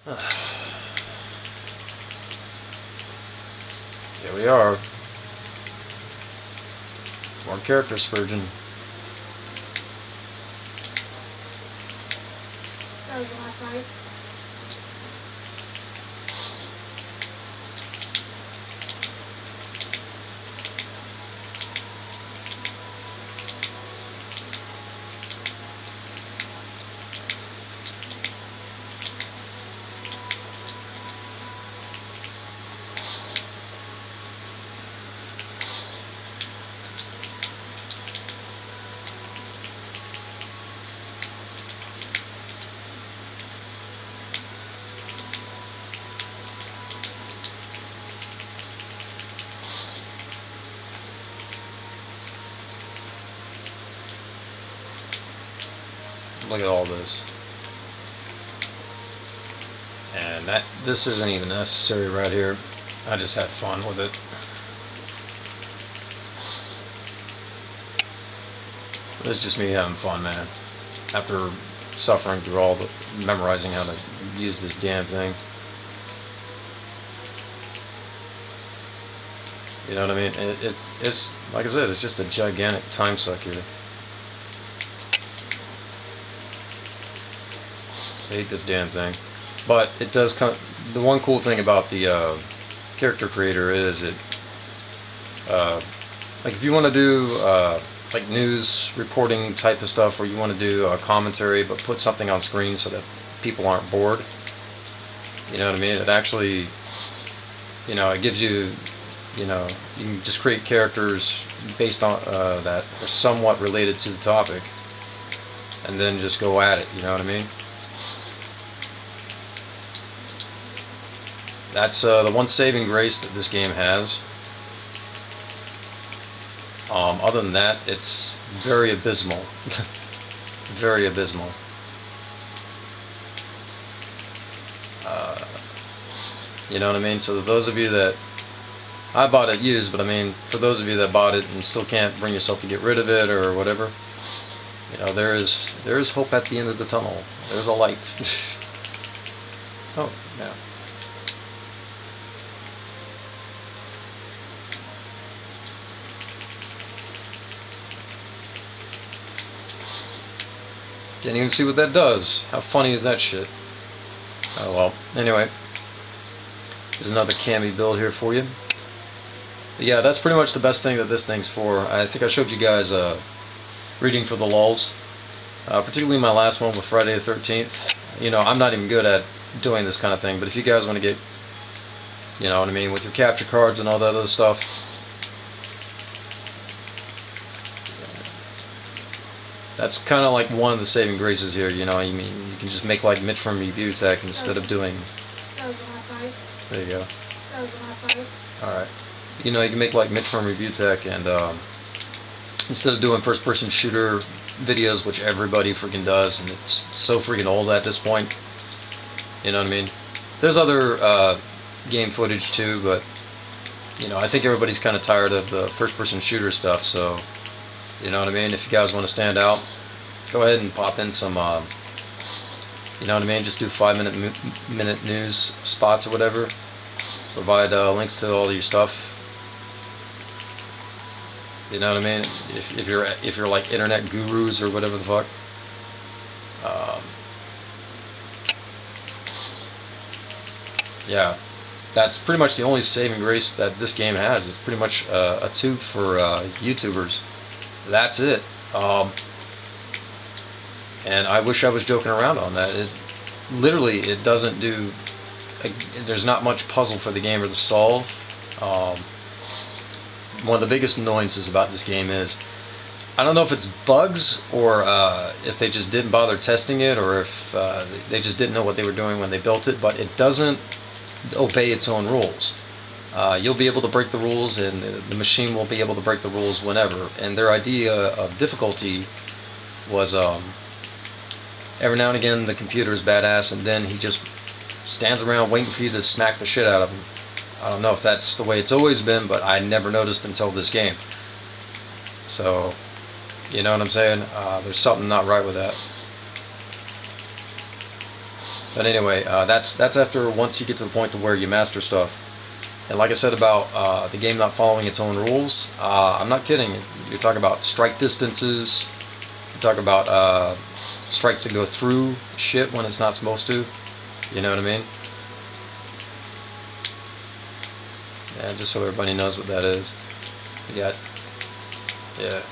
Here we are. More character Spurgeon. So last night. Look at all this. And this isn't even necessary right here. I just had fun with it. This is just me having fun, man. After suffering through all the memorizing how to use this damn thing. You know what I mean? It's like I said, it's just a gigantic time suck here. I hate this damn thing, but it does come. The one cool thing about the character creator is it, like if you want to do like news reporting type of stuff, or you want to do a commentary but put something on screen so that people aren't bored. You know what I mean? It actually, you know, it gives you, you know, you can just create characters based on that are somewhat related to the topic, and then just go at it. You know what I mean? That's the one saving grace that this game has. Other than that, it's very abysmal. Very abysmal. You know what I mean? So those of you that... I bought it used, but I mean, for those of you that bought it and still can't bring yourself to get rid of it or whatever, you know, there is hope at the end of the tunnel. There's a light. Oh, yeah. Can't even see what that does. How funny is that shit? Oh well. Anyway, there's another cami build here for you. But yeah, that's pretty much the best thing that this thing's for. I think I showed you guys reading for the lulz. Particularly my last one with Friday the 13th. You know, I'm not even good at doing this kind of thing, but if you guys want to get, you know what I mean, with your capture cards and all that other stuff, that's kind of like one of the saving graces here. You know, I mean, you can just make like Mitch from Review Tech instead of doing. There you go. Alright. You know, you can make like Mitch from Review Tech, and instead of doing first-person shooter videos, which everybody freaking does, and it's so freaking old at this point. You know what I mean? There's other game footage too, but you know, I think everybody's kind of tired of the first-person shooter stuff. So, you know what I mean? If you guys want to stand out, go ahead and pop in some. You know what I mean? Just do 5-minute news spots or whatever. Provide links to all your stuff. You know what I mean? If you're like internet gurus or whatever the fuck. Yeah, that's pretty much the only saving grace that this game has. It's pretty much a tube for YouTubers. That's it. And I wish I was joking around on that. Literally, it doesn't do. There's not much puzzle for the gamer to solve. One of the biggest annoyances about this game is, I don't know if it's bugs or if they just didn't bother testing it, or if they just didn't know what they were doing when they built it, but it doesn't obey its own rules. You'll be able to break the rules, and the machine will be able to break the rules whenever. And their idea of difficulty was every now and again the computer is badass, and then he just stands around waiting for you to smack the shit out of him. I don't know if that's the way it's always been, but I never noticed until this game. So, you know what I'm saying? There's something not right with that. But anyway, that's after once you get to the point to where you master stuff. And like I said about the game not following its own rules, I'm not kidding. You're talking about strike distances. You talk about strikes that go through shit when it's not supposed to. You know what I mean? Yeah, just so everybody knows what that is. You got, yeah.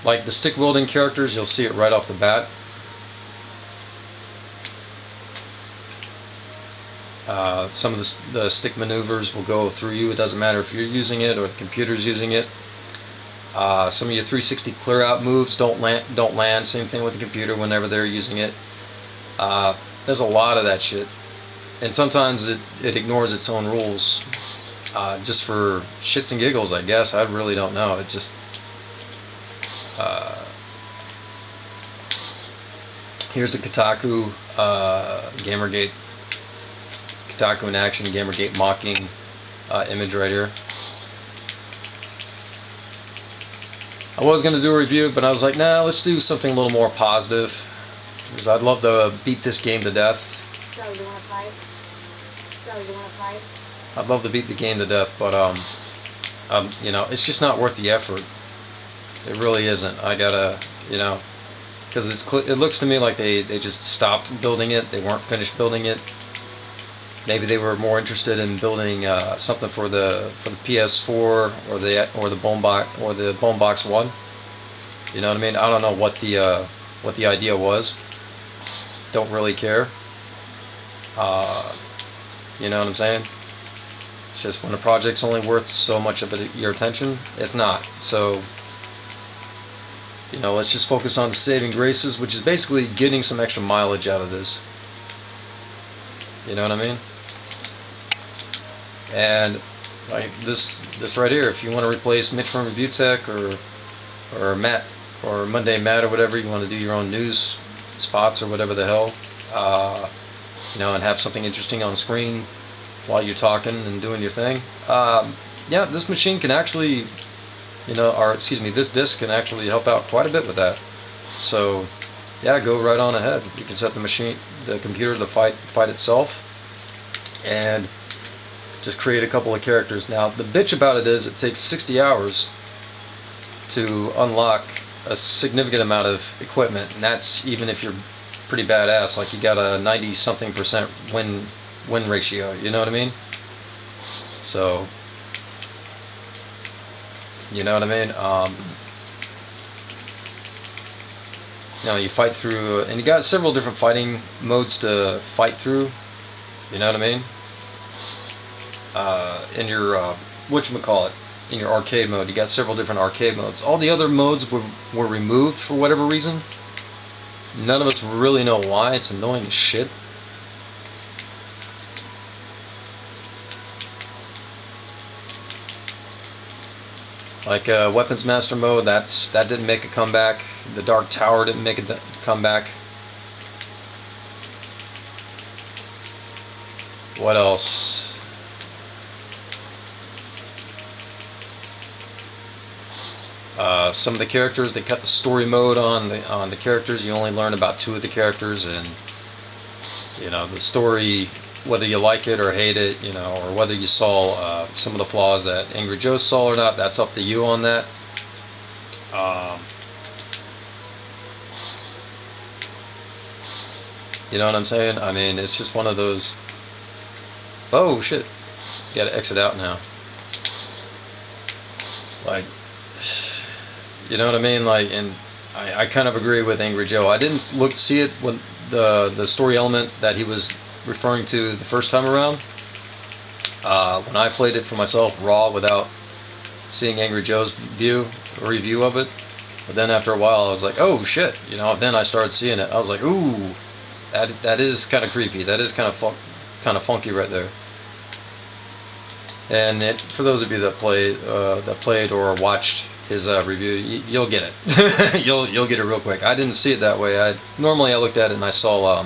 Like the stick wielding characters, you'll see it right off the bat. Some of the stick maneuvers will go through you. It doesn't matter if you're using it or the computer's using it. Some of your 360 clear out moves don't land. Same thing with the computer whenever they're using it. There's a lot of that shit, and sometimes it ignores its own rules, just for shits and giggles, I guess. I really don't know. It just here's the Kotaku Gamergate. Kotaku in action, Gamergate mocking image right here. I was going to do a review, but I was like, nah, let's do something a little more positive, because I'd love to beat this game to death. So you want to fight? I'd love to beat the game to death, but you know, it's just not worth the effort. It really isn't. I gotta, you know, because it looks to me like they just stopped building it. They weren't finished building it. Maybe they were more interested in building something for the PS4 or the Bonebox One. You know what I mean? I don't know what the idea was. Don't really care. You know what I'm saying? It's just when a project's only worth so much of your attention, it's not. So, you know, let's just focus on the saving graces, which is basically getting some extra mileage out of this. You know what I mean? And like this right here, if you want to replace Mitch from Review Tech or Matt or Monday Matt or whatever, you want to do your own news spots or whatever the hell, you know, and have something interesting on screen while you're talking and doing your thing. Yeah, this machine can actually, you know, or excuse me, this disc can actually help out quite a bit with that. So yeah, go right on ahead. You can set the computer to fight itself, and just create a couple of characters. Now the bitch about it is it takes 60 hours to unlock a significant amount of equipment, and that's even if you're pretty badass, like you got a 90-something% win ratio, you know what I mean? So, you know what I mean? You know, you fight through, and you got several different fighting modes to fight through, you know what I mean? In your whatchamacallit, in your arcade mode, you got several different arcade modes. All the other modes were removed for whatever reason. None of us really know why. It's annoying as shit. Like Weapons Master mode, that didn't make a comeback. The Dark Tower didn't make a comeback. What else? Some of the characters, they cut the story mode on the characters. You only learn about 2 of the characters, and you know the story, whether you like it or hate it, you know, or whether you saw some of the flaws that Angry Joe saw or not, that's up to you on that. You know what I'm saying? I mean, it's just one of those. Oh shit! You gotta exit out now. Like, you know what I mean? Like, and I kind of agree with Angry Joe. I didn't see it when the story element that he was referring to the first time around. When I played it for myself raw without seeing Angry Joe's review of it. But then after a while I was like, oh shit, you know, then I started seeing it. I was like, ooh, that is kind of creepy. That is kind of funky right there. And for those of you that played or watched his review, you'll get it. you'll get it real quick. I didn't see it that way. Normally I looked at it and I saw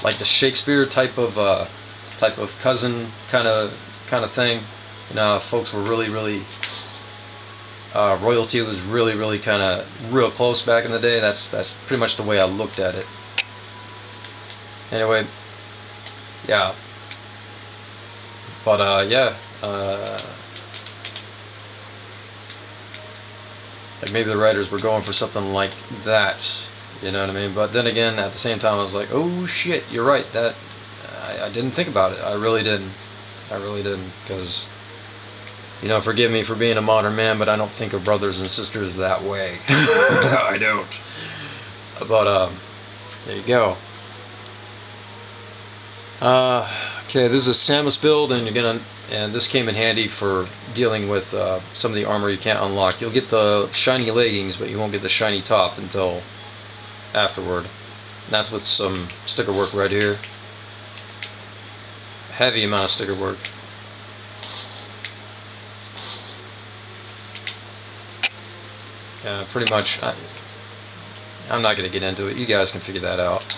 like the Shakespeare type of cousin kind of thing. You know, folks were really royalty was really kind of real close back in the day. That's pretty much the way I looked at it. Anyway, yeah. But yeah. Like maybe the writers were going for something like that, you know what I mean? But then again, at the same time, I was like, oh shit, you're right. That I didn't think about it. I really didn't. Because, you know, forgive me for being a modern man, but I don't think of brothers and sisters that way. I don't. But there you go. Okay, this is a Samus build, and this came in handy for dealing with some of the armor you can't unlock. You'll get the shiny leggings, but you won't get the shiny top until afterward. And that's with some sticker work right here. Heavy amount of sticker work. Pretty much. I'm not going to get into it. You guys can figure that out.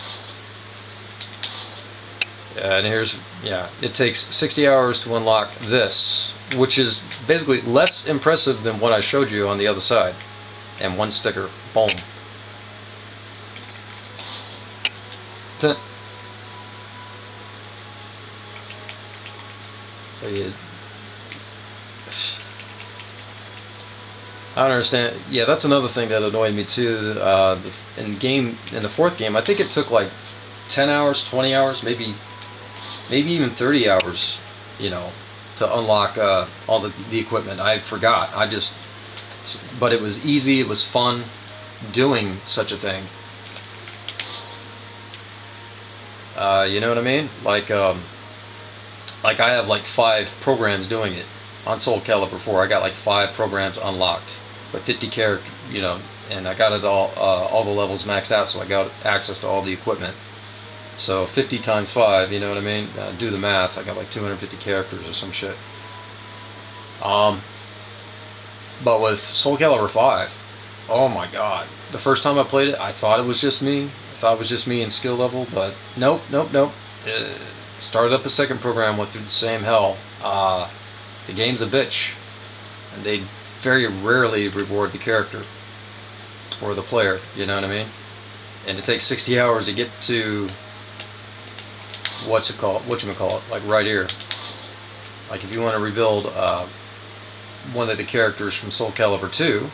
And here's, yeah, it takes 60 hours to unlock this, which is basically less impressive than what I showed you on the other side. And one sticker, boom. So you, I don't understand. Yeah, that's another thing that annoyed me too. In the fourth game, I think it took like 10 hours, 20 hours, maybe even 30 hours, you know, to unlock all the equipment. I forgot. But it was easy. It was fun doing such a thing. You know what I mean? Like I have like 5 programs doing it on Soul Calibur 4. I got like 5 programs unlocked with 50 characters, you know, and I got it all the levels maxed out, so I got access to all the equipment. So 50 times 5, you know what I mean? Do the math. I got like 250 characters or some shit. But with Soul Calibur 5, oh my god. The first time I played it, I thought it was just me. I thought it was just me in skill level, but nope. Started up a second program, went through the same hell. The game's a bitch. And they very rarely reward the character. Or the player, you know what I mean? And it takes 60 hours to get to whatchamacallit, like right here. Like if you want to rebuild one of the characters from Soul Calibur 2,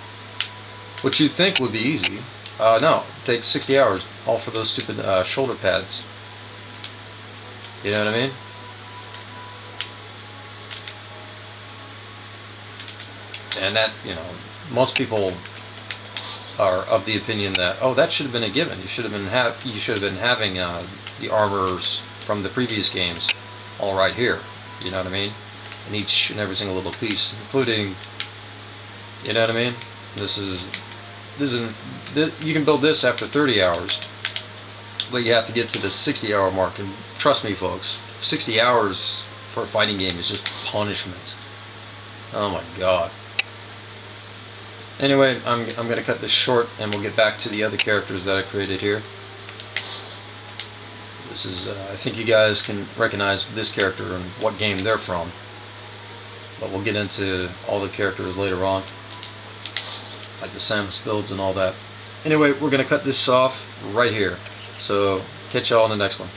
which you'd think would be easy, no, it takes 60 hours, all for those stupid shoulder pads. You know what I mean? And that, you know, most people are of the opinion that, oh, that should have been a given. You should have been having the armors from the previous games all right here. You know what I mean? In each and every single little piece, including, you know what I mean? You can build this after 30 hours, but you have to get to the 60-hour mark. And trust me, folks, 60 hours for a fighting game is just punishment. Oh my god. Anyway, I'm going to cut this short, and we'll get back to the other characters that I created here. This is, I think you guys can recognize this character and what game they're from. But we'll get into all the characters later on, like the Samus builds and all that. Anyway, we're going to cut this off right here. So, catch y'all in the next one.